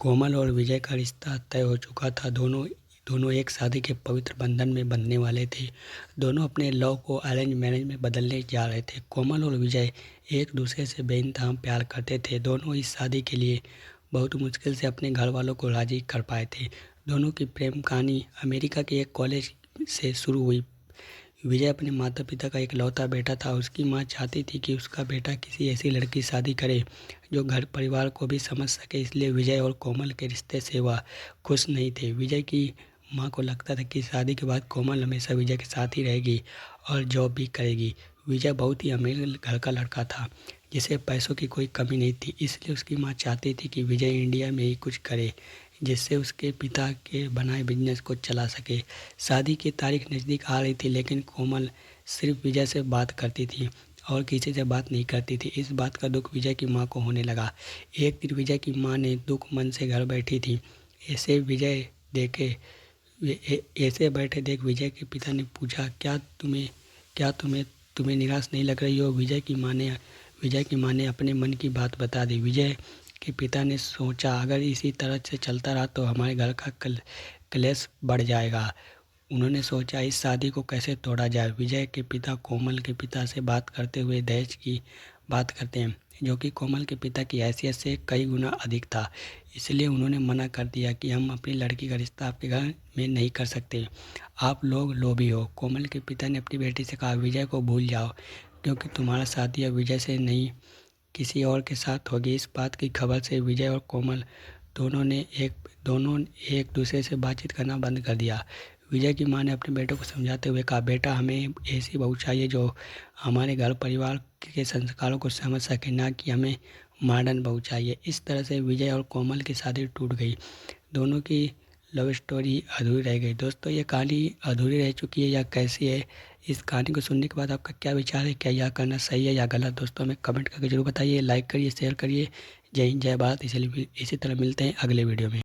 कोमल और विजय का रिश्ता तय हो चुका था। दोनों दोनों एक शादी के पवित्र बंधन में बंधने वाले थे। दोनों अपने लव को अरेंज मैरिज में बदलने जा रहे थे। कोमल और विजय एक दूसरे से बेइंतहा प्यार करते थे। दोनों इस शादी के लिए बहुत मुश्किल से अपने घर वालों को राजी कर पाए थे। दोनों की प्रेम कहानी अमेरिका के एक कॉलेज से शुरू हुई। विजय अपने माता पिता का इकलौता बेटा था। उसकी माँ चाहती थी कि उसका बेटा किसी ऐसी लड़की से शादी करे जो घर परिवार को भी समझ सके, इसलिए विजय और कोमल के रिश्ते से वह खुश नहीं थे। विजय की माँ को लगता था कि शादी के बाद कोमल हमेशा विजय के साथ ही रहेगी और जॉब भी करेगी। विजय बहुत ही अमीर घर का लड़का था जिसे पैसों की कोई कमी नहीं थी, इसलिए उसकी माँ चाहती थी कि विजय इंडिया में ही कुछ करे जिससे उसके पिता के बनाए बिजनेस को चला सके। शादी की तारीख नज़दीक आ रही थी, लेकिन कोमल सिर्फ विजय से बात करती थी और किसी से बात नहीं करती थी। इस बात का दुख विजय की माँ को होने लगा। एक दिन विजय की माँ ने दुख मन से घर बैठी थी। ऐसे विजय देखे ऐसे बैठे देख विजय के पिता ने पूछा, क्या तुम्हें निराश नहीं लग रही हो? विजय की माँ ने अपने मन की बात बता दी। विजय के पिता ने सोचा, अगर इसी तरह से चलता रहा तो हमारे घर का कलेश बढ़ जाएगा। उन्होंने सोचा इस शादी को कैसे तोड़ा जाए। विजय के पिता कोमल के पिता से बात करते हुए दहेज की बात करते हैं, जो कि कोमल के पिता की हैसियत से कई गुना अधिक था। इसलिए उन्होंने मना कर दिया कि हम अपनी लड़की का रिश्ता आपके घर में नहीं कर सकते, आप लोग लोभी हो। कोमल के पिता ने अपनी बेटी से कहा, विजय को भूल जाओ क्योंकि तुम्हारा शादी अब विजय से नहीं किसी और के साथ होगी। इस बात की खबर से विजय और कोमल दोनों एक दूसरे से बातचीत करना बंद कर दिया। विजय की मां ने अपने बेटे को समझाते हुए कहा, बेटा हमें ऐसी बहू चाहिए जो हमारे घर परिवार के संस्कारों को समझ सके, ना कि हमें मॉडर्न बहू चाहिए। इस तरह से विजय और कोमल की शादी टूट गई। दोनों की लव स्टोरी अधूरी रह गई। दोस्तों, ये कहानी अधूरी रह चुकी है या कैसी है? इस कहानी को सुनने के बाद आपका क्या विचार है? क्या यह करना सही है या गलत? दोस्तों हमें कमेंट करके जरूर बताइए, लाइक करिए, शेयर करिए। जय हिंद, जय भारत। इसी तरह मिलते हैं अगले वीडियो में।